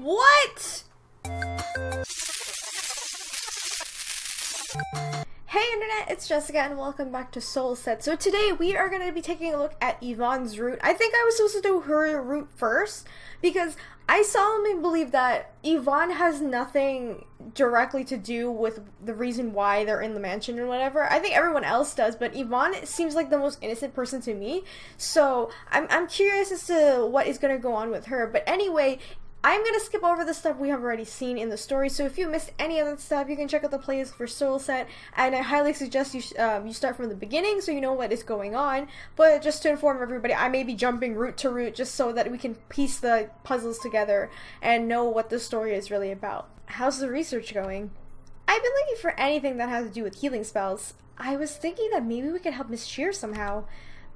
What? Hey internet, it's Jessica and welcome back to SoulSet. So today we are going to be taking a look at Yvonne's route. I think I was supposed to do her route first because I solemnly believe that Yvonne has nothing directly to do with the reason why they're in the mansion and whatever. I think everyone else does, but Yvonne seems like the most innocent person to me. So I'm curious as to what is going to go on with her. But anyway, I'm going to skip over the stuff we have already seen in the story, so if you missed any of that stuff, you can check out the playlist for SoulSet, and I highly suggest you start from the beginning so you know what is going on. But just to inform everybody, I may be jumping route to route just so that we can piece the puzzles together and know what the story is really about. How's the research going? I've been looking for anything that has to do with healing spells. I was thinking that maybe we could help Miss Shirr somehow,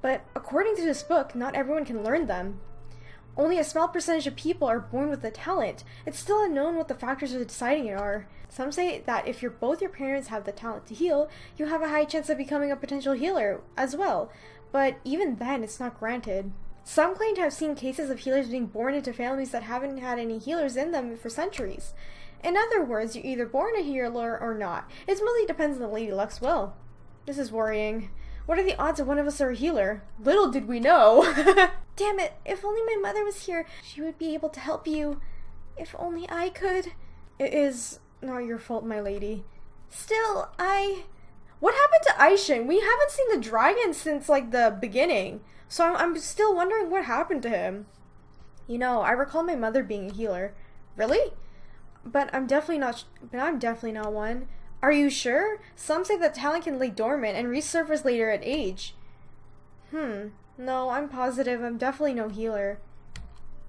but according to this book, not everyone can learn them. Only a small percentage of people are born with the talent. It's still unknown what the factors of deciding it are. Some say that if both your parents have the talent to heal, you have a high chance of becoming a potential healer as well. But even then, it's not granted. Some claim to have seen cases of healers being born into families that haven't had any healers in them for centuries. In other words, you're either born a healer or not. It mostly depends on the Lady Luck's will. This is worrying. What are the odds that one of us are a healer? Little did we know. Damn it, if only my mother was here, she would be able to help you. If only I could. It is not your fault, my lady. Still, what happened to Aishin? We haven't seen the dragon since, like, the beginning. So I'm still wondering what happened to him. You know, I recall my mother being a healer. Really? But I'm definitely not one. Are you sure? Some say that talent can lay dormant and resurface later at age. No, I'm positive I'm definitely no healer.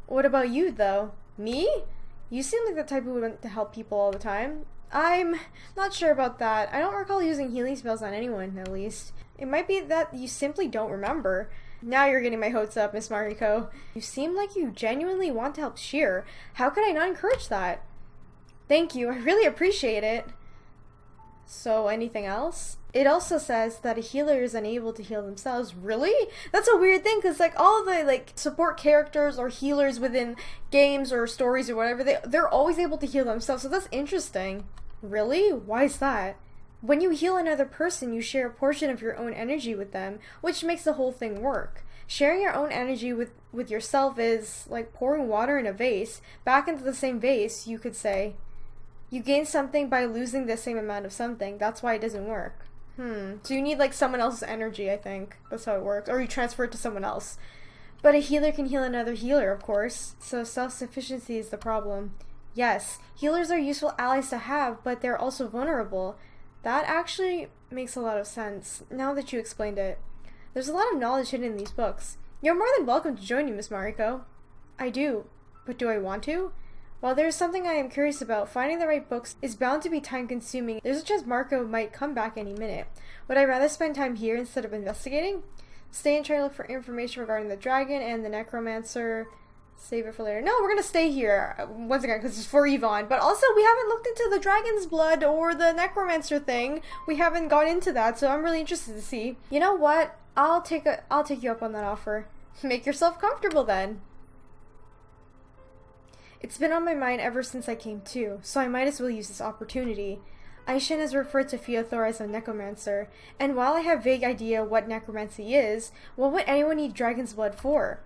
What about you, though? Me? You seem like the type who would want to help people all the time. I'm not sure about that. I don't recall using healing spells on anyone, at least. It might be that you simply don't remember. Now you're getting my hopes up, Miss Mariko. You seem like you genuinely want to help Shirr. How could I not encourage that? Thank you, I really appreciate it. So, anything else? It also says that a healer is unable to heal themselves. Really? That's a weird thing, because like all the like support characters or healers within games or stories or whatever, they're always able to heal themselves, so that's interesting. Really? Why is that? When you heal another person, you share a portion of your own energy with them, which makes the whole thing work. Sharing your own energy with yourself is like pouring water in a vase, back into the same vase, you could say. You gain something by losing the same amount of something. That's why it doesn't work. So you need like someone else's energy, I think. That's how it works. Or you transfer it to someone else. But a healer can heal another healer, of course. So self-sufficiency is the problem. Yes, healers are useful allies to have, but they're also vulnerable. That actually makes a lot of sense, now that you explained it. There's a lot of knowledge hidden in these books. You're more than welcome to join me, Miss Mariko. I do. But do I want to? While there's something I am curious about, finding the right books is bound to be time-consuming. There's a chance Mariko might come back any minute. Would I rather spend time here instead of investigating? Stay and try to look for information regarding the dragon and the necromancer. Save it for later. No, we're gonna stay here, once again, because it's for Yvonne. But also, we haven't looked into the dragon's blood or the necromancer thing. We haven't gone into that, so I'm really interested to see. You know what? I'll take you up on that offer. Make yourself comfortable then. It's been on my mind ever since I came to, so I might as well use this opportunity. Aishin has referred to Feathor as a necromancer, and while I have vague idea what necromancy is, what would anyone need dragon's blood for?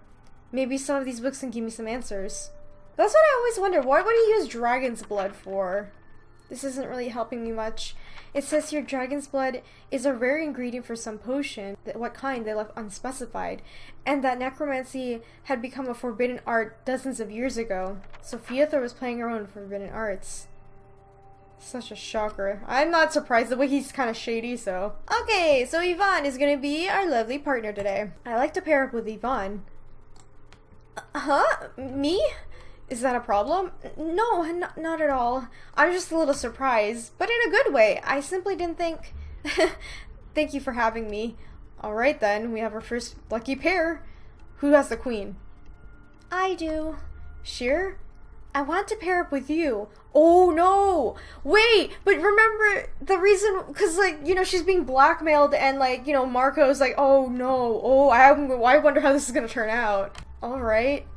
Maybe some of these books can give me some answers. That's what I always wonder, what would he use dragon's blood for? This isn't really helping me much. It says here dragon's blood is a rare ingredient for some potion, what kind they left unspecified, and that necromancy had become a forbidden art dozens of years ago. So Feathor was playing around with forbidden arts. Such a shocker. I'm not surprised the way he's kind of shady, so. Okay, so Yvonne is gonna be our lovely partner today. I like to pair up with Yvonne. Huh? Me? Is that a problem? No, not at all. I'm just a little surprised, but in a good way. I simply didn't think... Thank you for having me. Alright then, we have our first lucky pair. Who has the queen? I do. Shirr? I want to pair up with you. Oh no! Wait, but remember the reason, because like, you know, she's being blackmailed and like, you know, Mariko's like, oh no, I wonder how this is gonna turn out. Alright.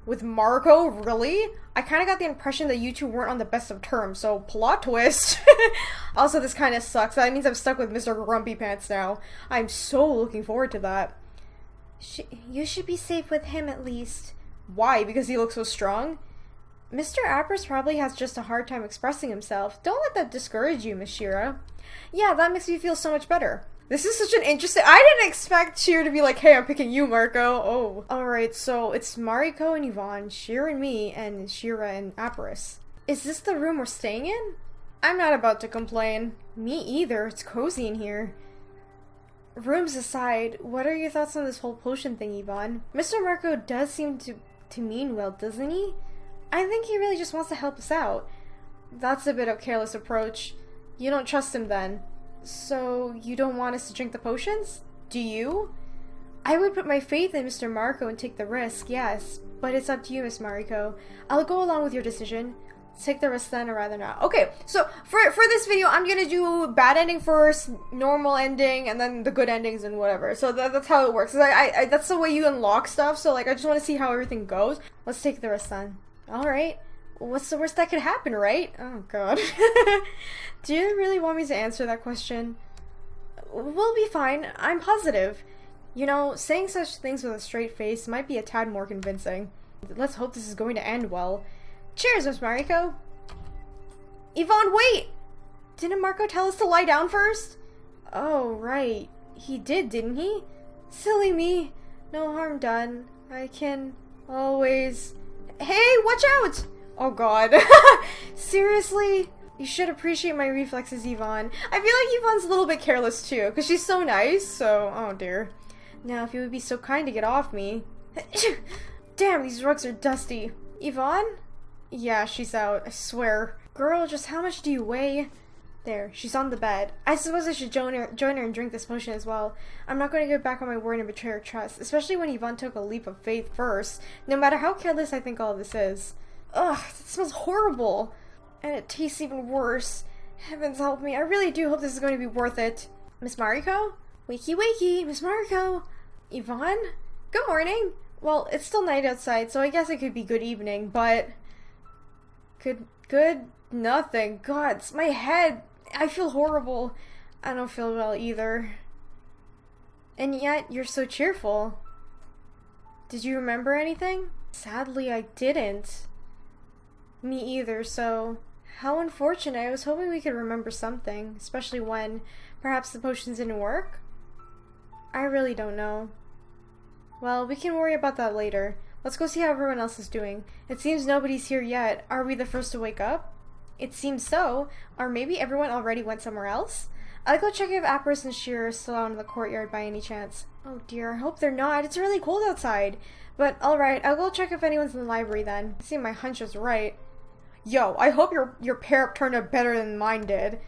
With Mariko? Really? I kind of got the impression that you two weren't on the best of terms, so plot twist. Also, this kind of sucks. That means I'm stuck with Mr. Grumpy Pants now. I'm so looking forward to that. You should be safe with him at least. Why? Because he looks so strong? Mr. Appers probably has just a hard time expressing himself. Don't let that discourage you, Miss Shirr. Yeah, that makes me feel so much better. This is such an interesting— I didn't expect Shirr to be like, hey, I'm picking you, Mariko. Oh. Alright, so it's Mariko and Yvonne, Shirr and me, and Shirra and Appers. Is this the room we're staying in? I'm not about to complain. Me either. It's cozy in here. Rooms aside, what are your thoughts on this whole potion thing, Yvonne? Mr. Mariko does seem to mean well, doesn't he? I think he really just wants to help us out. That's a bit of a careless approach. You don't trust him then. So, you don't want us to drink the potions? Do you? I would put my faith in Mr. Mariko and take the risk, yes. But it's up to you, Miss Mariko. I'll go along with your decision. Take the risk then, or rather not. Okay, so for this video, I'm gonna do bad ending first, normal ending, and then the good endings and whatever. So that's how it works. That's the way you unlock stuff, so like I just want to see how everything goes. Let's take the risk then. Alright. What's the worst that could happen, right? Oh god. Do you really want me to answer that question? We'll be fine. I'm positive. You know, saying such things with a straight face might be a tad more convincing. Let's hope this is going to end well. Cheers, Miss Mariko. Yvonne, wait! Didn't Mariko tell us to lie down first? Oh, right. He did, didn't he? Silly me. No harm done. I can always— Hey, watch out! Oh god. Seriously? You should appreciate my reflexes, Yvonne. I feel like Yvonne's a little bit careless too, because she's so nice, so— oh dear. Now, if you would be so kind to get off me. Damn, these rugs are dusty. Yvonne? Yeah, she's out, I swear. Girl, just how much do you weigh? There, she's on the bed. I suppose I should join her and drink this potion as well. I'm not going to go back on my word and betray her trust, especially when Yvonne took a leap of faith first, no matter how careless I think all of this is. Ugh, it smells horrible. And it tastes even worse. Heavens help me, I really do hope this is going to be worth it. Miss Mariko? Wakey wakey, Miss Mariko. Yvonne? Good morning. Well, it's still night outside, so I guess it could be good evening, but— Good nothing. God, it's my head. I feel horrible. I don't feel well either. And yet, you're so cheerful. Did you remember anything? Sadly, I didn't. Me either, so— how unfortunate. I was hoping we could remember something, especially when perhaps the potions didn't work? I really don't know. Well, we can worry about that later. Let's go see how everyone else is doing. It seems nobody's here yet. Are we the first to wake up? It seems so. Or maybe everyone already went somewhere else? I'll go check if Appers and Shirr are still out in the courtyard by any chance. Oh dear, I hope they're not. It's really cold outside. But alright, I'll go check if anyone's in the library then. See, my hunch is right. Yo, I hope your pair turned out better than mine did.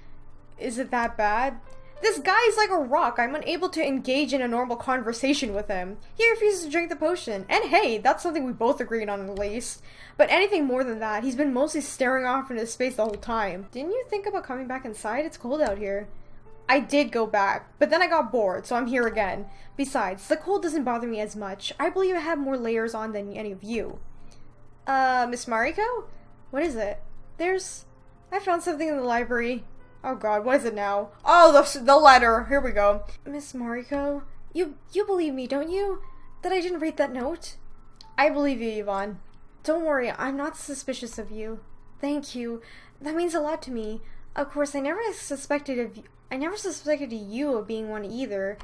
Is it that bad? This guy is like a rock. I'm unable to engage in a normal conversation with him. He refuses to drink the potion. And hey, that's something we both agreed on at least. But anything more than that, he's been mostly staring off into space the whole time. Didn't you think about coming back inside? It's cold out here. I did go back, but then I got bored, so I'm here again. Besides, the cold doesn't bother me as much. I believe I have more layers on than any of you. Miss Mariko? What is it? I found something in the library. Oh god, what is it now? Oh, the letter. Here we go. Miss Mariko, you believe me, don't you? That I didn't read that note? I believe you, Yvonne. Don't worry, I'm not suspicious of you. Thank you. That means a lot to me. Of course, I never suspected you of being one either.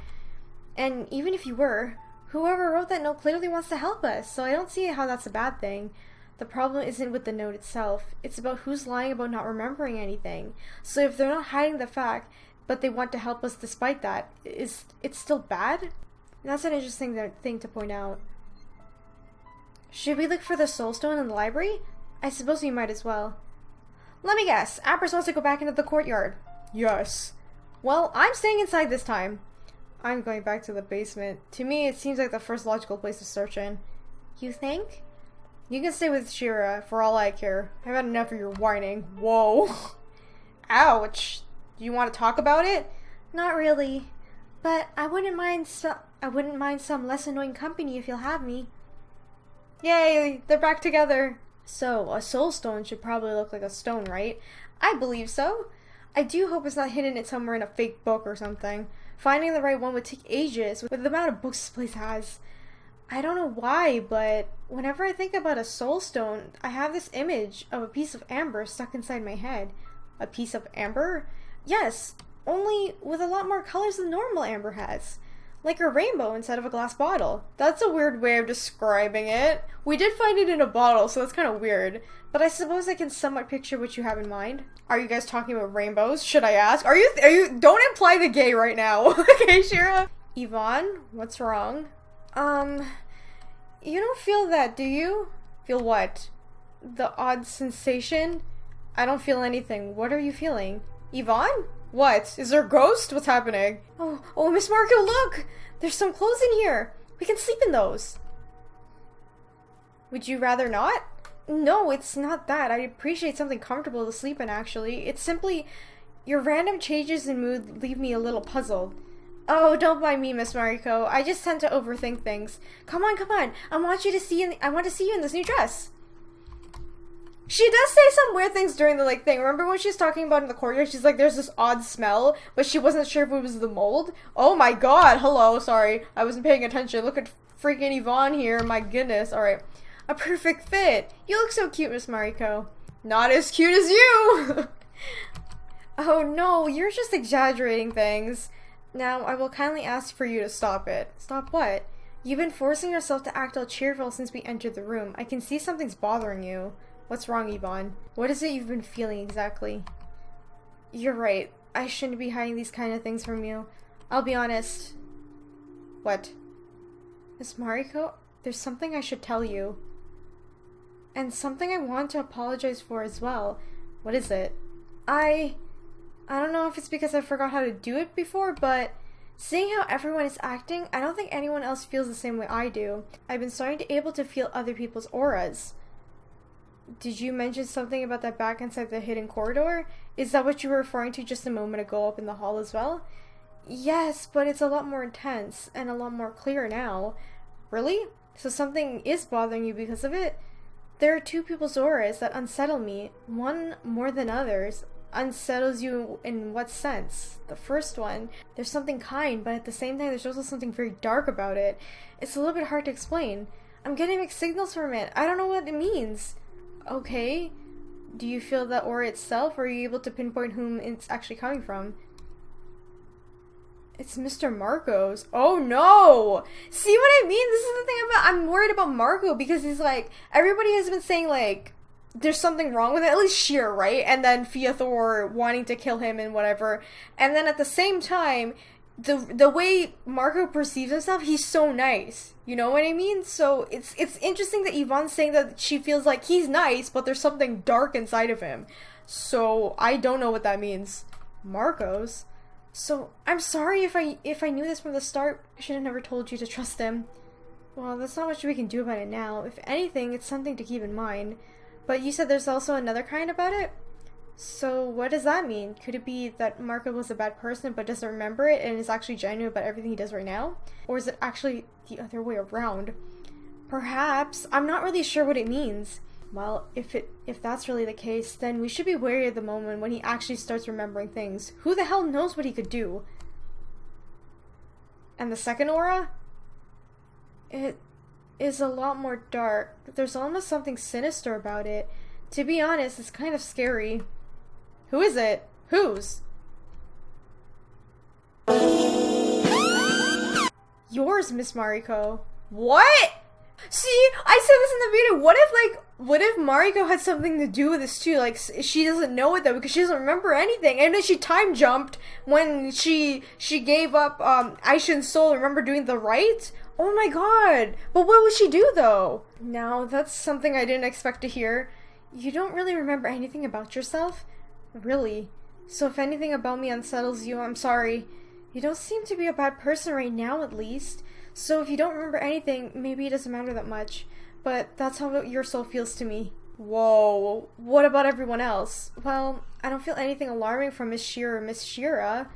And even if you were, whoever wrote that note clearly wants to help us, so I don't see how that's a bad thing. The problem isn't with the note itself. It's about who's lying about not remembering anything. So if they're not hiding the fact, but they want to help us despite that, it's still bad? That's an interesting thing to point out. Should we look for the soul stone in the library? I suppose we might as well. Let me guess, Appers wants to go back into the courtyard. Yes. Well, I'm staying inside this time. I'm going back to the basement. To me, it seems like the first logical place to search in. You think? You can stay with Shirr, for all I care. I've had enough of your whining. Whoa. Ouch. Do you want to talk about it? Not really. But I wouldn't mind some less annoying company if you'll have me. Yay, they're back together. So, a soul stone should probably look like a stone, right? I believe so. I do hope it's not hidden it somewhere in a fake book or something. Finding the right one would take ages with the amount of books this place has. I don't know why, but whenever I think about a soul stone, I have this image of a piece of amber stuck inside my head. A piece of amber? Yes, only with a lot more colors than normal amber has. Like a rainbow instead of a glass bottle. That's a weird way of describing it. We did find it in a bottle, so that's kind of weird. But I suppose I can somewhat picture what you have in mind. Are you guys talking about rainbows? Should I ask? Are you don't imply the gay right now. Okay, Shirr? Yvonne, what's wrong? You don't feel that, do you? Feel what? The odd sensation? I don't feel anything. What are you feeling? Yvonne? What? Is there a ghost? What's happening? Oh, Miss Mariko, look! There's some clothes in here. We can sleep in those. Would you rather not? No, it's not that. I appreciate something comfortable to sleep in, actually. It's simply your random changes in mood leave me a little puzzled. Oh, don't mind me, Miss Mariko. I just tend to overthink things. Come on. I want to see you in this new dress. She does say some weird things during the thing. Remember when she was talking about in the courtyard? She's like, there's this odd smell, but she wasn't sure if it was the mold. Oh my god, hello, sorry. I wasn't paying attention. Look at freaking Yvonne here, my goodness. Alright. A perfect fit. You look so cute, Miss Mariko. Not as cute as you! Oh no, you're just exaggerating things. Now, I will kindly ask for you to stop it. Stop what? You've been forcing yourself to act all cheerful since we entered the room. I can see something's bothering you. What's wrong, Yvonne? What is it you've been feeling exactly? You're right. I shouldn't be hiding these kind of things from you. I'll be honest. What? Miss Mariko, there's something I should tell you. And something I want to apologize for as well. What is it? I don't know if it's because I forgot how to do it before, but seeing how everyone is acting, I don't think anyone else feels the same way I do. I've been starting to able to feel other people's auras. Did you mention something about that back inside the hidden corridor? Is that what you were referring to just a moment ago up in the hall as well? Yes, but it's a lot more intense and a lot more clear now. Really? So something is bothering you because of it? There are two people's auras that unsettle me, one more than others. Unsettles you in what sense? The first one, there's something kind, but at the same time there's also something very dark about it. It's a little bit hard to explain. I'm getting mixed signals from it. I don't know what it means. Okay. Do you feel the aura itself, or are you able to pinpoint whom it's actually coming from? It's Mr. Mariko's. Oh no! See what I mean? This is the thing about, I'm worried about Mariko because he's like, everybody has been saying like, there's something wrong with it, at least Shirr, right? And then Feathor wanting to kill him and whatever. And then at the same time, the way Mariko perceives himself, he's so nice. You know what I mean? So it's interesting that Yvonne's saying that she feels like he's nice, but there's something dark inside of him. So I don't know what that means. Mariko's? So I'm sorry if I knew this from the start. I should have never told you to trust him. Well, that's not much we can do about it now. If anything, it's something to keep in mind. But you said there's also another kind about it? So what does that mean? Could it be that Mariko was a bad person but doesn't remember it and is actually genuine about everything he does right now? Or is it actually the other way around? Perhaps. I'm not really sure what it means. Well, if that's really the case, then we should be wary of the moment when he actually starts remembering things. Who the hell knows what he could do? And the second aura? It is a lot more dark. There's almost something sinister about it. To be honest, it's kind of scary. Who is it? Whose? Yours, Miss Mariko. What? See, I said this in the video. What if Mariko had something to do with this too? Like, she doesn't know it though because she doesn't remember anything. And then she time jumped when she gave up Aishin's soul. Remember doing the rite? Oh my god. But what would she do though? Now, that's something I didn't expect to hear. You don't really remember anything about yourself? Really? So if anything about me unsettles you, I'm sorry. You don't seem to be a bad person right now, at least. So if you don't remember anything, maybe it doesn't matter that much. But that's how your soul feels to me. Whoa. What about everyone else? Well, I don't feel anything alarming from Miss Shirr or Miss Shira.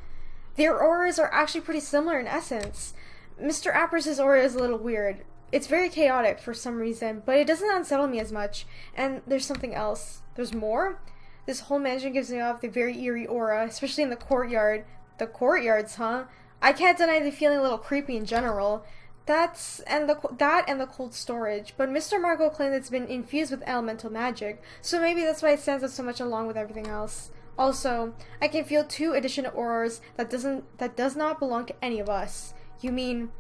Their auras are actually pretty similar in essence. Mr. Apris's aura is a little weird. It's very chaotic for some reason, but it doesn't unsettle me as much. And there's something else. There's more? This whole mansion gives me off the very eerie aura, especially in the courtyard. The courtyards, huh? I can't deny the feeling a little creepy in general. That and the cold storage. But Mr. Mariko claimed it's been infused with elemental magic, so maybe that's why it stands out so much along with everything else. Also, I can feel 2 additional auras that does not belong to any of us. You mean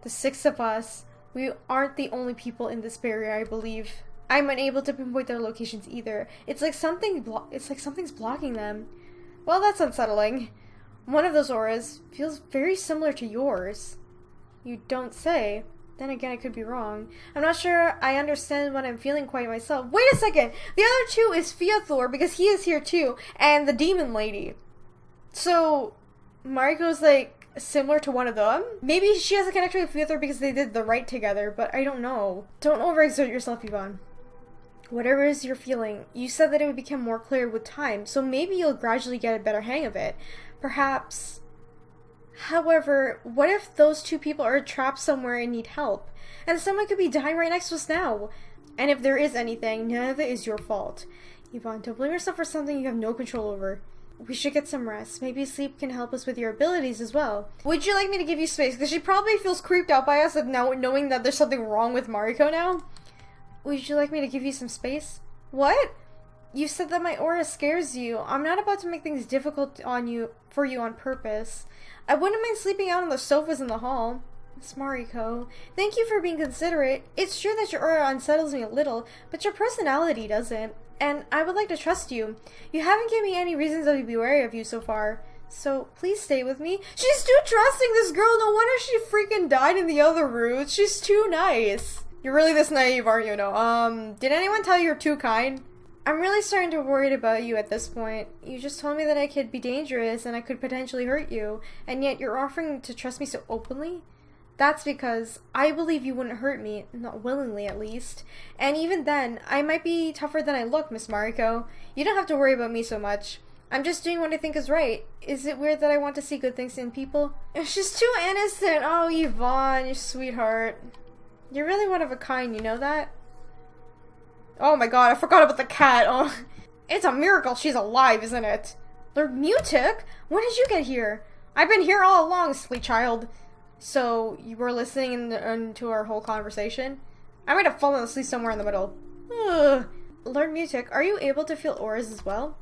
the 6 of us? We aren't the only people in this barrier, I believe. I'm unable to pinpoint their locations either. It's like something's blocking them. Well, that's unsettling. One of those auras feels very similar to yours. You don't say. Then again, I could be wrong. I'm not sure I understand what I'm feeling quite myself. Wait a second! The other 2 is Feathor, because he is here too, and the demon lady. So, Mariko's like similar to one of them? Maybe she has a connection with Feathor because they did the right together, but I don't know. Don't overexert yourself, Yvonne. Whatever it is you're feeling, you said that it would become more clear with time, so maybe you'll gradually get a better hang of it. Perhaps. However, what if those 2 people are trapped somewhere and need help? And someone could be dying right next to us now. And if there is anything, none of it is your fault. Yvonne, don't blame yourself for something you have no control over. We should get some rest. Maybe sleep can help us with your abilities as well. Would you like me to give you space? Because she probably feels creeped out by us now, knowing that there's something wrong with Mariko now. Would you like me to give you some space? What? You said that my aura scares you. I'm not about to make things difficult for you on purpose. I wouldn't mind sleeping out on the sofas in the hall. Miss Mariko, thank you for being considerate. It's true that your aura unsettles me a little, but your personality doesn't. And I would like to trust you. You haven't given me any reasons to be wary of you so far. So, please stay with me. She's too trusting, this girl. No wonder she freaking died in the other room. She's too nice. You're really this naive, aren't you? No. Did anyone tell you you're too kind? I'm really starting to worry about you at this point. You just told me that I could be dangerous and I could potentially hurt you, and yet you're offering to trust me so openly? That's because I believe you wouldn't hurt me, not willingly at least. And even then, I might be tougher than I look, Miss Mariko. You don't have to worry about me so much. I'm just doing what I think is right. Is it weird that I want to see good things in people? She's too innocent. Oh, Yvonne, you sweetheart. You're really one of a kind, you know that? Oh my god, I forgot about the cat. Oh, it's a miracle she's alive, isn't it? Lord Mutic? When did you get here? I've been here all along, silly child. So, you were listening to our whole conversation? I might have fallen asleep somewhere in the middle. Ugh. Lord Mutic, are you able to feel auras as well?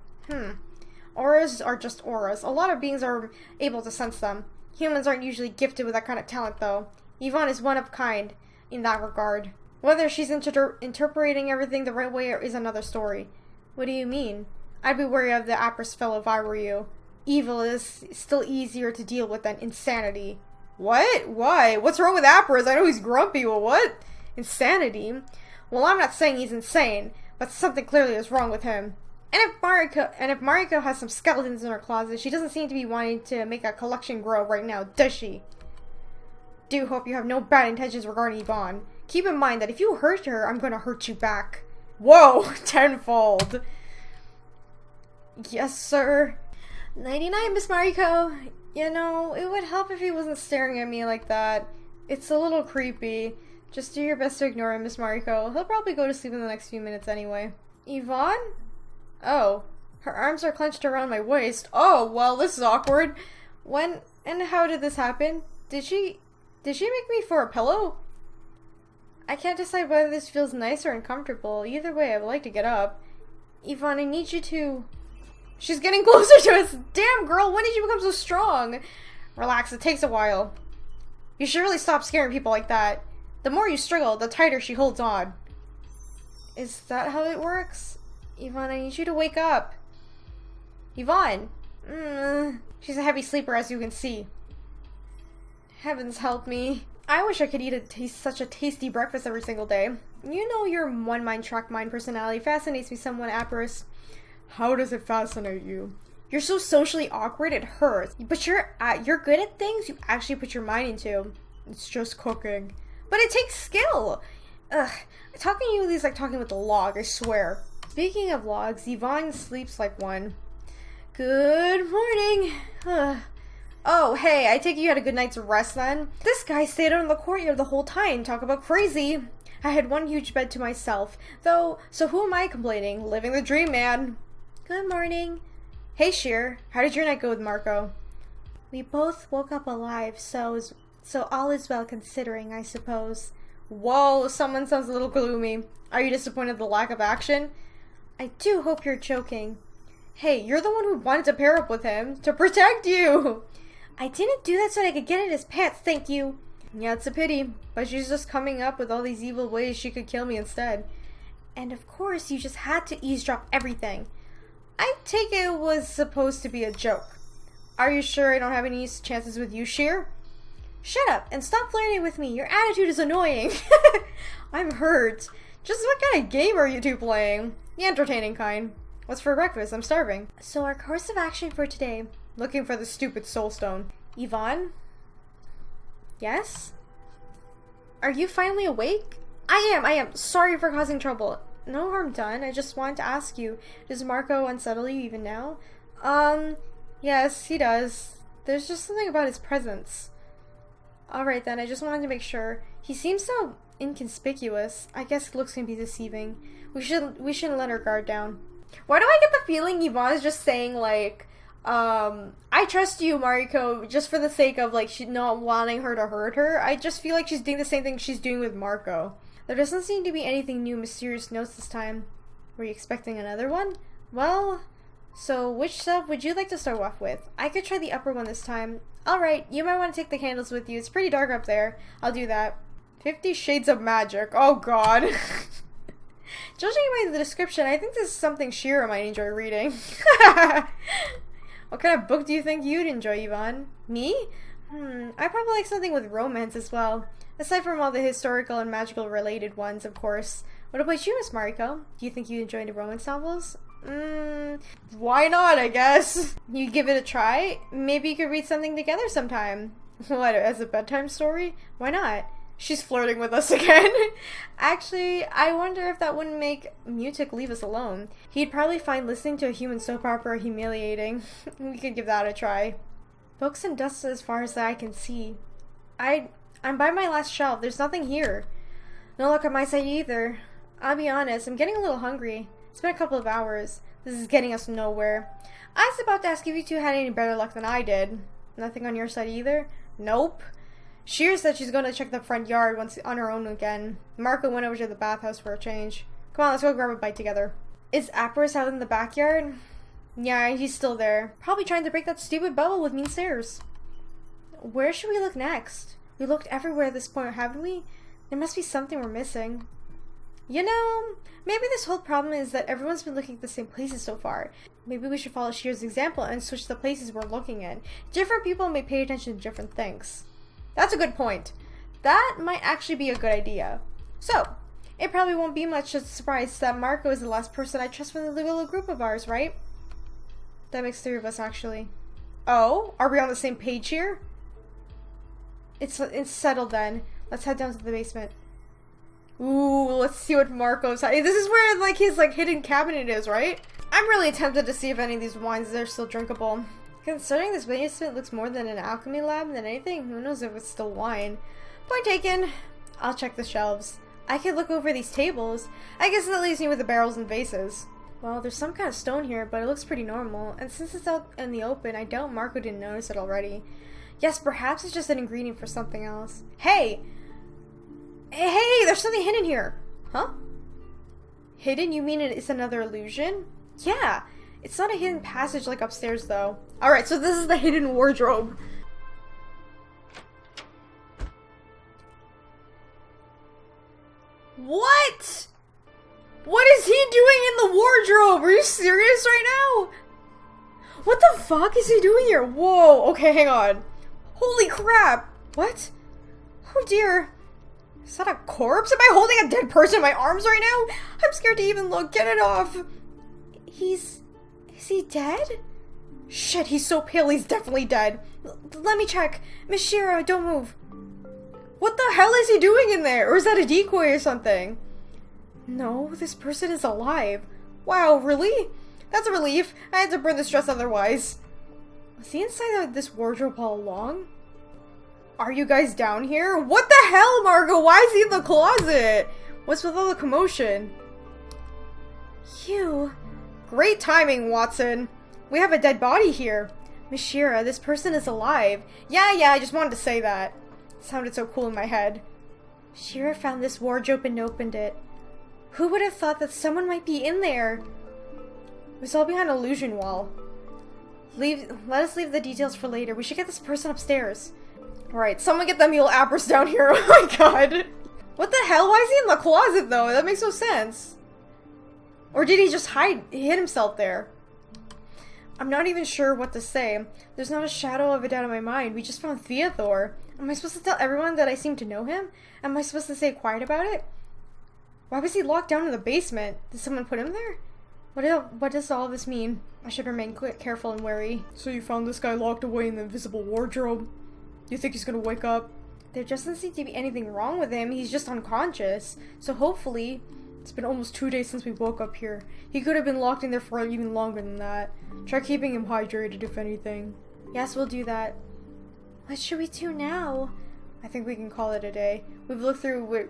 Auras are just auras. A lot of beings are able to sense them. Humans aren't usually gifted with that kind of talent, though. Yvonne is one of a kind in that regard. Whether she's interpreting everything the right way is another story. What do you mean? I'd be wary of the Apris fellow if I were you. Evil is still easier to deal with than insanity. What? Why? What's wrong with Apris? I know he's grumpy, but what? Insanity? Well, I'm not saying he's insane, but something clearly is wrong with him. And if Mariko has some skeletons in her closet, she doesn't seem to be wanting to make a collection grow right now, does she? Do hope you have no bad intentions regarding Yvonne. Keep in mind that if you hurt her, I'm gonna hurt you back. Whoa! Tenfold! Yes, sir. 99, Miss Mariko. You know, it would help if he wasn't staring at me like that. It's a little creepy. Just do your best to ignore him, Miss Mariko. He'll probably go to sleep in the next few minutes anyway. Yvonne? Oh. Her arms are clenched around my waist. Oh, well, this is awkward. When and how did this happen? Did she make me for a pillow? I can't decide whether this feels nice or uncomfortable. Either way, I would like to get up. Yvonne, I need you to... She's getting closer to us! Damn, girl, when did you become so strong? Relax, it takes a while. You should really stop scaring people like that. The more you struggle, the tighter she holds on. Is that how it works? Yvonne, I need you to wake up. Yvonne! She's a heavy sleeper, as you can see. Heavens help me. I wish I could eat such a tasty breakfast every single day. You know your one-mind track mind personality fascinates me somewhat, Apris. How does it fascinate you? You're so socially awkward it hurts. But you're good at things you actually put your mind into. It's just cooking. But it takes skill! Ugh. Talking to you is like talking with a log, I swear. Speaking of logs, Yvonne sleeps like one. Good morning. Oh, hey, I take it you had a good night's rest then? This guy stayed out in the courtyard the whole time. Talk about crazy. I had one huge bed to myself, though, so who am I complaining? Living the dream, man. Good morning. Hey, Shirr. How did your night go with Mariko? We both woke up alive, so all is well considering, I suppose. Whoa, someone sounds a little gloomy. Are you disappointed at the lack of action? I do hope you're joking. Hey, you're the one who wanted to pair up with him, to protect you! I didn't do that so that I could get in his pants, thank you. Yeah, it's a pity, but she's just coming up with all these evil ways she could kill me instead. And of course, you just had to eavesdrop everything. I take it was supposed to be a joke. Are you sure I don't have any chances with you, Shirr? Shut up and stop flirting with me. Your attitude is annoying. I'm hurt. Just what kind of game are you two playing? The entertaining kind. What's for breakfast? I'm starving. So our course of action for today. Looking for the stupid soul stone. Yvonne? Yes? Are you finally awake? I am. Sorry for causing trouble. No harm done. I just wanted to ask you, does Mariko unsettle you even now? Yes, he does. There's just something about his presence. Alright then, I just wanted to make sure. He seems so inconspicuous. I guess looks can be deceiving. We shouldn't let our guard down. Why do I get the feeling Yvonne is just saying like, I trust you, Mariko, just for the sake of like she not wanting her to hurt her? I just feel like she's doing the same thing she's doing with Mariko. There doesn't seem to be anything new mysterious notes this time. Were you expecting another one? Well, so which sub would you like to start off with? I could try the upper one this time. Alright, you might want to take the candles with you. It's pretty dark up there. I'll do that. 50 Shades of Magic. Oh god. Judging by the description, I think this is something Shirr might enjoy reading. What kind of book do you think you'd enjoy, Yvonne? Me? I probably like something with romance as well. Aside from all the historical and magical related ones, of course. What about you, Miss Mariko? Do you think you'd enjoy the romance novels? Why not, I guess? You give it a try? Maybe you could read something together sometime. What, as a bedtime story? Why not? She's flirting with us again. Actually, I wonder if that wouldn't make Mutic leave us alone. He'd probably find listening to a human soap opera humiliating. We could give that a try. Books and dust as far as I can see. I'm by my last shelf. There's nothing here. No luck on my side either. I'll be honest, I'm getting a little hungry. It's been a couple of hours. This is getting us nowhere. I was about to ask if you two had any better luck than I did. Nothing on your side either? Nope. Shirr said she's going to check the front yard once on her own again. Mariko went over to the bathhouse for a change. Come on, let's go grab a bite together. Is Apris out in the backyard? Yeah, he's still there. Probably trying to break that stupid bubble with mean stares. Where should we look next? We looked everywhere at this point, haven't we? There must be something we're missing. You know, maybe this whole problem is that everyone's been looking at the same places so far. Maybe we should follow Shirr's example and switch the places we're looking at. Different people may pay attention to different things. That's a good point. That might actually be a good idea. So, it probably won't be much of a surprise that Mariko is the last person I trust from the little group of ours, right? That makes 3 of us, actually. Oh, are we on the same page here? It's settled then. Let's head down to the basement. Ooh, let's see what Mariko's hiding. This is where like his hidden cabinet is, right? I'm really tempted to see if any of these wines are still drinkable. Considering this basement looks more than an alchemy lab than anything, who knows if it's still wine. Point taken. I'll check the shelves. I could look over these tables. I guess that leaves me with the barrels and vases. Well, there's some kind of stone here, but it looks pretty normal. And since it's out in the open, I doubt Mariko didn't notice it already. Yes, perhaps it's just an ingredient for something else. Hey! Hey, there's something hidden here! Huh? Hidden? You mean it's another illusion? Yeah! It's not a hidden passage like upstairs, though. Alright, so this is the hidden wardrobe. What? What is he doing in the wardrobe? Are you serious right now? What the fuck is he doing here? Whoa, okay, hang on. Holy crap! What? Oh dear. Is that a corpse? Am I holding a dead person in my arms right now? I'm scared to even look. Get it off. Is he dead? Shit, he's so pale, he's definitely dead. Let me check. Miss Shirr, don't move. What the hell is he doing in there? Or is that a decoy or something? No, this person is alive. Wow, really? That's a relief. I had to burn this dress otherwise. Was he inside of this wardrobe all along? Are you guys down here? What the hell, Mariko? Why is he in the closet? What's with all the commotion? You. Great timing, Watson. We have a dead body here. Miss Shirr, this person is alive. Yeah, I just wanted to say that. It sounded so cool in my head. Shirr found this wardrobe and opened it. Who would have thought that someone might be in there? It was all behind an illusion wall. Let us leave the details for later. We should get this person upstairs. Alright, someone get that mule Apris down here. Oh my god. What the hell? Why is he in the closet though? That makes no sense. Or did he just hid himself there? I'm not even sure what to say. There's not a shadow of a doubt in my mind. We just found Feathor. Am I supposed to tell everyone that I seem to know him? Am I supposed to stay quiet about it? Why was he locked down in the basement? Did someone put him there? What does all this mean? I should remain careful and wary. So you found this guy locked away in the invisible wardrobe? You think he's gonna wake up? There doesn't seem to be anything wrong with him. He's just unconscious. So hopefully... It's been almost 2 days since we woke up here. He could have been locked in there for even longer than that. Try keeping him hydrated, if anything. Yes, we'll do that. What should we do now? I think we can call it a day. We've looked through where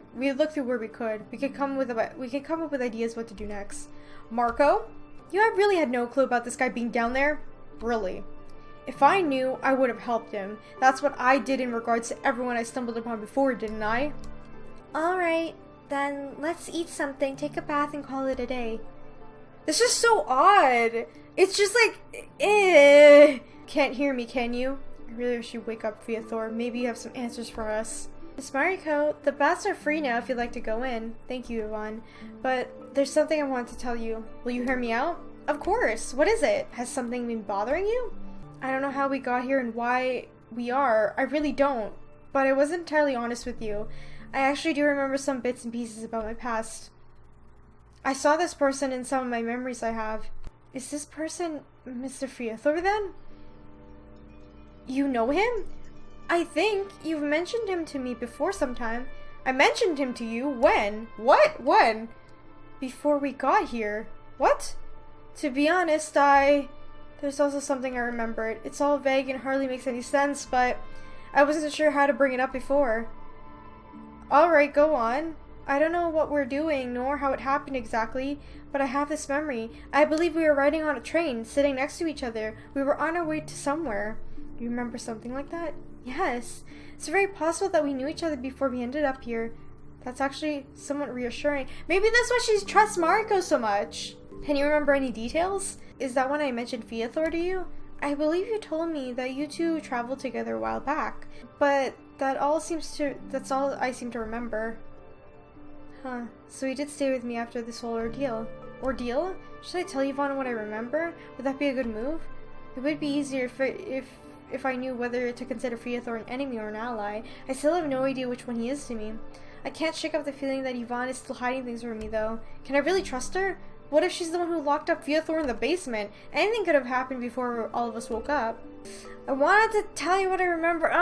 we could. We could come up with ideas what to do next. Mariko, you have really had no clue about this guy being down there? Really? If I knew, I would have helped him. That's what I did in regards to everyone I stumbled upon before, didn't I? Alright, then let's eat something, take a bath, and call it a day. This is so odd. It's just like, Can't hear me, can you? I really wish you'd wake up, Feathor. Maybe you have some answers for us. Miss Mariko, the baths are free now if you'd like to go in. Thank you, Yvonne. But there's something I want to tell you. Will you hear me out? Of course. What is it? Has something been bothering you? I don't know how we got here and why we are. I really don't. But I wasn't entirely honest with you. I actually do remember some bits and pieces about my past. I saw this person in some of my memories I have. Is this person Mr. Feathor then? You know him? I think you've mentioned him to me before sometime. I mentioned him to you? When? What? When? Before we got here. What? To be honest, There's also something I remembered. It's all vague and hardly makes any sense, but I wasn't sure how to bring it up before. Alright, go on. I don't know what we're doing, nor how it happened exactly, but I have this memory. I believe we were riding on a train, sitting next to each other. We were on our way to somewhere. You remember something like that? Yes. It's very possible that we knew each other before we ended up here. That's actually somewhat reassuring. Maybe that's why she trusts Mariko so much. Can you remember any details? Is that when I mentioned Feathor to you? I believe you told me that you two traveled together a while back, but that's all I seem to remember. Huh. So he did stay with me after this whole ordeal. Ordeal? Should I tell Yvonne what I remember? Would that be a good move? It would be easier if I knew whether to consider Feathor an enemy or an ally. I still have no idea which one he is to me. I can't shake off the feeling that Yvonne is still hiding things from me, though. Can I really trust her? What if she's the one who locked up Feathor in the basement? Anything could have happened before all of us woke up. I wanted to tell you what I remember. What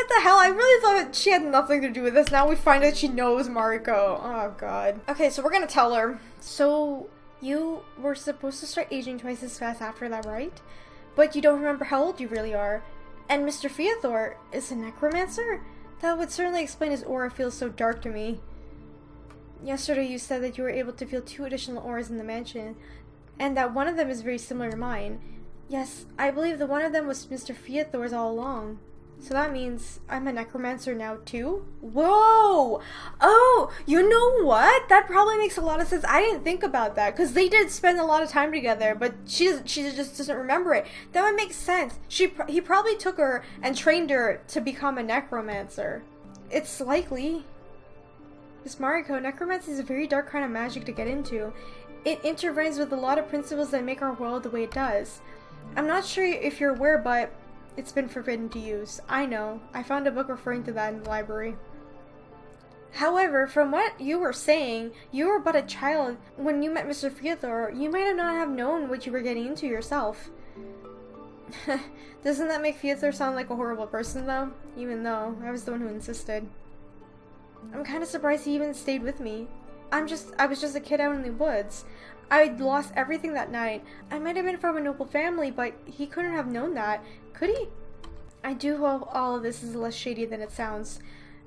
the hell? I really thought she had nothing to do with this. Now we find out she knows Mariko. Oh, God. Okay, so we're gonna tell her. So, you were supposed to start aging twice as fast after that, right? But you don't remember how old you really are. And Mr. Feathor is a necromancer? That would certainly explain his aura feels so dark to me. Yesterday you said that you were able to feel 2 additional auras in the mansion, and that one of them is very similar to mine. Yes, I believe that one of them was Mr. Feathor's all along. So that means I'm a necromancer now too? Whoa! Oh, you know what? That probably makes a lot of sense. I didn't think about that, because they did spend a lot of time together, but she just doesn't remember it. That would make sense. He probably took her and trained her to become a necromancer. It's likely. Miss Mariko, necromancy is a very dark kind of magic to get into. It intervenes with a lot of principles that make our world the way it does. I'm not sure if you're aware, but it's been forbidden to use. I know. I found a book referring to that in the library. However, from what you were saying, you were but a child when you met Mr. Feathor. You might not have known what you were getting into yourself. Doesn't that make Feathor sound like a horrible person, though? Even though I was the one who insisted. I'm kind of surprised he even stayed with me. I was just a kid out in the woods. I'd lost everything that night. I might have been from a noble family, but he couldn't have known that, could he? I do hope all of this is less shady than it sounds.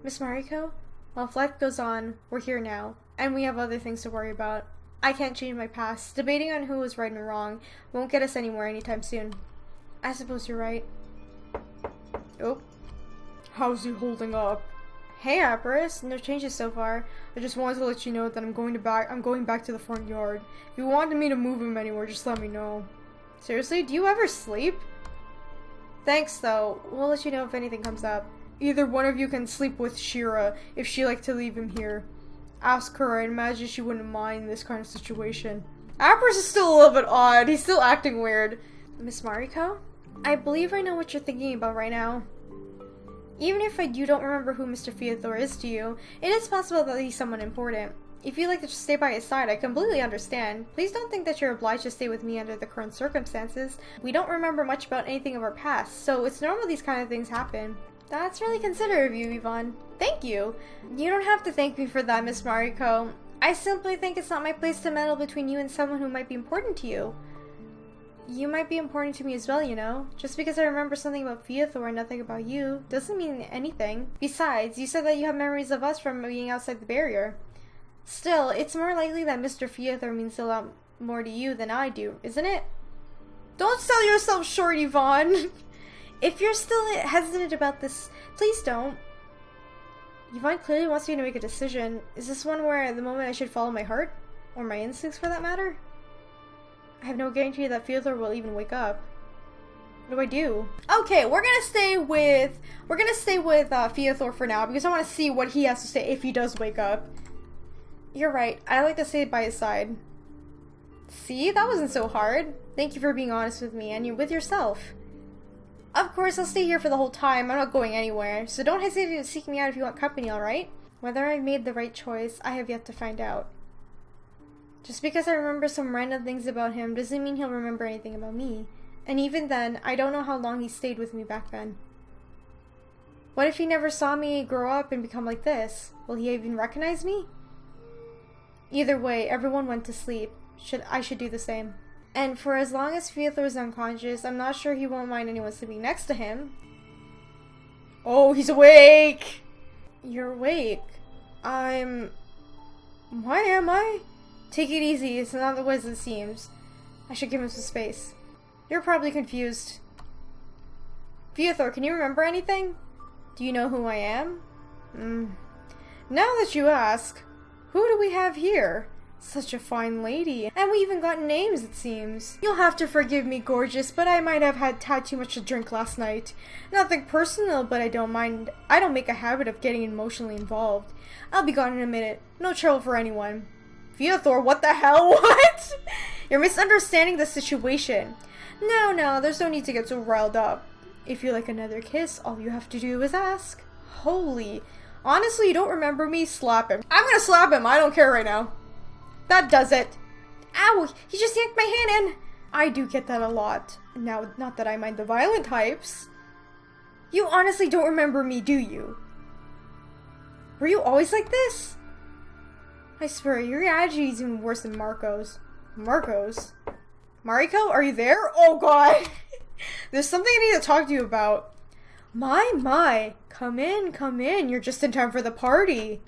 Miss Mariko? Well, if life goes on, we're here now, and we have other things to worry about. I can't change my past. Debating on who was right and wrong won't get us anywhere anytime soon. I suppose you're right. Oh. How's he holding up? Hey, Empress. No changes so far. I just wanted to let you know that I'm going back to the front yard. If you wanted me to move him anywhere, just let me know. Seriously? Do you ever sleep? Thanks, though. We'll let you know if anything comes up. Either one of you can sleep with Shirr if she'd like to leave him here. Ask her. I imagine she wouldn't mind this kind of situation. Empress is still a little bit odd. He's still acting weird. Miss Mariko? I believe I know what you're thinking about right now. Even if you don't remember who Mr. Feathor is to you, it is possible that he's someone important. If you'd like to just stay by his side, I completely understand. Please don't think that you're obliged to stay with me under the current circumstances. We don't remember much about anything of our past, so it's normal these kind of things happen. That's really considerate of you, Yvonne. Thank you. You don't have to thank me for that, Miss Mariko. I simply think it's not my place to meddle between you and someone who might be important to you. You might be important to me as well, you know? Just because I remember something about Feathor and nothing about you doesn't mean anything. Besides, you said that you have memories of us from being outside the barrier. Still, it's more likely that Mr. Feathor means a lot more to you than I do, isn't it? Don't sell yourself short, Yvonne! If you're still hesitant about this, please don't. Yvonne clearly wants me to make a decision. Is this one where at the moment I should follow my heart? Or my instincts for that matter? I have no guarantee that Feathor will even wake up. What do I do? Okay, we're gonna stay with Feathor for now because I want to see what he has to say if he does wake up. You're right. I like to stay by his side. See, that wasn't so hard. Thank you for being honest with me and with yourself. Of course, I'll stay here for the whole time. I'm not going anywhere, so don't hesitate to seek me out if you want company, alright? Whether I've made the right choice, I have yet to find out. Just because I remember some random things about him doesn't mean he'll remember anything about me. And even then, I don't know how long he stayed with me back then. What if he never saw me grow up and become like this? Will he even recognize me? Either way, everyone went to sleep. I should do the same. And for as long as Feathor is unconscious, I'm not sure he won't mind anyone sleeping next to him. Oh, he's awake! You're awake. Why am I? Take it easy, it's not the way it seems. I should give him some space. You're probably confused. Feathor, can you remember anything? Do you know who I am? Now that you ask, who do we have here? Such a fine lady. And we even got names, it seems. You'll have to forgive me, gorgeous, but I might have had too much to drink last night. Nothing personal, but I don't mind. I don't make a habit of getting emotionally involved. I'll be gone in a minute. No trouble for anyone. Feathor, what the hell? What? You're misunderstanding the situation. No, there's no need to get so riled up. If you like another kiss, all you have to do is ask. Holy. Honestly, you don't remember me? Slap him. I'm gonna slap him. I don't care right now. That does it. Ow! He just yanked my hand in. I do get that a lot. Now, not that I mind the violent types. You honestly don't remember me, do you? Were you always like this? I swear, your attitude is even worse than Mariko's. Mariko's? Mariko, are you there? Oh god! There's something I need to talk to you about. My. Come in. You're just in time for the party.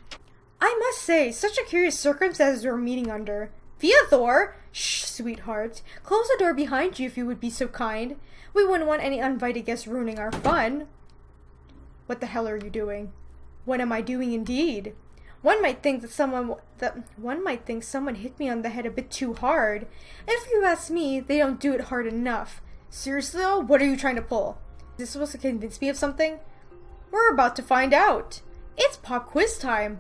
I must say, such a curious circumstances we're meeting under. Feathor? Shh, sweetheart. Close the door behind you if you would be so kind. We wouldn't want any uninvited guests ruining our fun. What the hell are you doing? What am I doing indeed? One might think someone hit me on the head a bit too hard. If you ask me, they don't do it hard enough. Seriously though, what are you trying to pull? Is this supposed to convince me of something? We're about to find out. It's pop quiz time.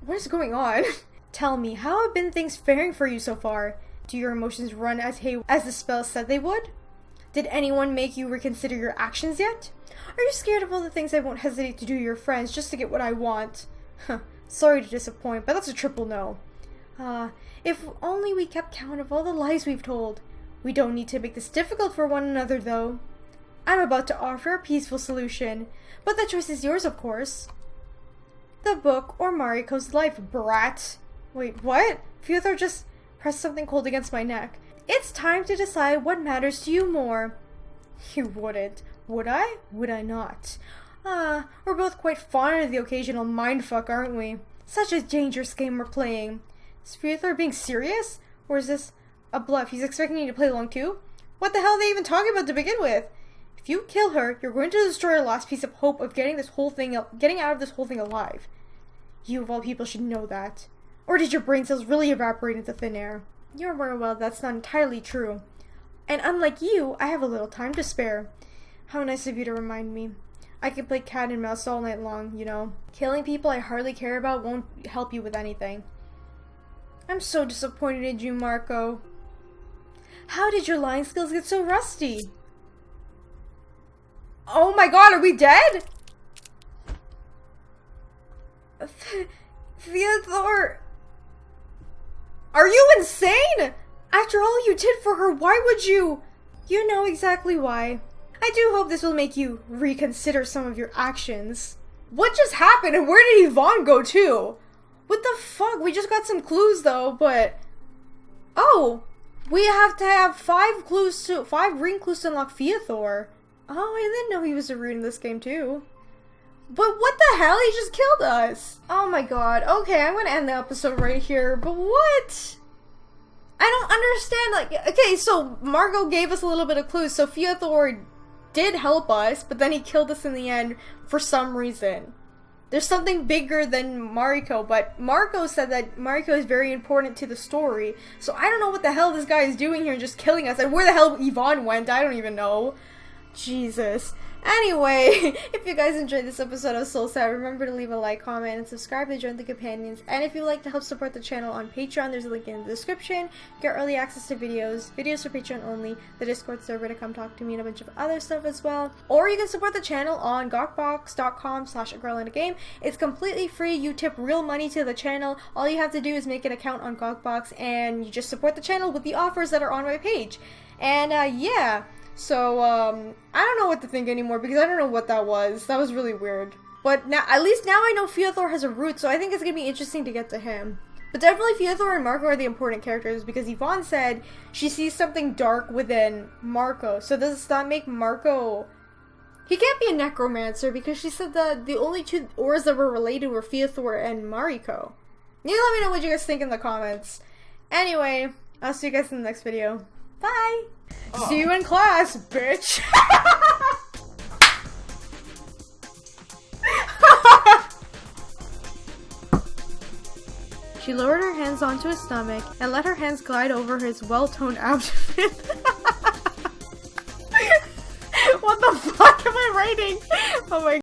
What is going on? Tell me, how have been things faring for you so far? Do your emotions run as the spell said they would? Did anyone make you reconsider your actions yet? Are you scared of all the things I won't hesitate to do to your friends just to get what I want? Sorry to disappoint, but that's a triple no. If only we kept count of all the lies we've told. We don't need to make this difficult for one another, though. I'm about to offer a peaceful solution, but the choice is yours, of course. The book or Mariko's life, brat. Wait, what? Feathor just pressed something cold against my neck. It's time to decide what matters to you more. You wouldn't. Would I? Would I not? We're both quite fond of the occasional mindfuck, aren't we? Such a dangerous game we're playing. Is Feathor being serious? Or is this a bluff? He's expecting you to play along too? What the hell are they even talking about to begin with? If you kill her, you're going to destroy our last piece of hope of getting out of this whole thing alive. You of all people should know that. Or did your brain cells really evaporate into thin air? You're aware well that's not entirely true. And unlike you, I have a little time to spare. How nice of you to remind me. I could play cat and mouse all night long, you know. Killing people I hardly care about won't help you with anything. I'm so disappointed in you, Mariko. How did your lying skills get so rusty? Oh my god, are we dead? Feathor... Are you insane? After all you did for her, why would you? You know exactly why. I do hope this will make you reconsider some of your actions. What just happened and where did Yvonne go to? What the fuck? We just got some clues though, but... Oh! We have to have 5 green clues to unlock Feathor. Oh, I didn't know he was a root in this game too. But what the hell? He just killed us! Oh my god. Okay, I'm gonna end the episode right here, but what? I don't understand, like, okay, so Mariko gave us a little bit of clues, so Feathor did help us, but then he killed us in the end for some reason. There's something bigger than Mariko, but Mariko said that Mariko is very important to the story, so I don't know what the hell this guy is doing here and just killing us, and where the hell Yvonne went, I don't even know. Jesus. Anyway, if you guys enjoyed this episode of SoulSet, remember to leave a like, comment, and subscribe to join the companions. And if you'd like to help support the channel on Patreon, there's a link in the description. Get early access to videos for Patreon only, the Discord server to come talk to me, and a bunch of other stuff as well. Or you can support the channel on gawkbox.com/AGirlAndAGame. It's completely free. You tip real money to the channel. All you have to do is make an account on Gawkbox, and you just support the channel with the offers that are on my page. And yeah. So, I don't know what to think anymore because I don't know what that was. That was really weird. But now, at least now I know Feathor has a root, so I think it's gonna be interesting to get to him. But definitely Feathor and Mariko are the important characters because Yvonne said she sees something dark within Mariko. So does that make Mariko... He can't be a necromancer because she said that the only 2 auras that were related were Feathor and Mariko. You let me know what you guys think in the comments. Anyway, I'll see you guys in the next video. Bye! Oh. See you in class, bitch! She lowered her hands onto his stomach and let her hands glide over his well-toned abdomen. What the fuck am I writing? Oh my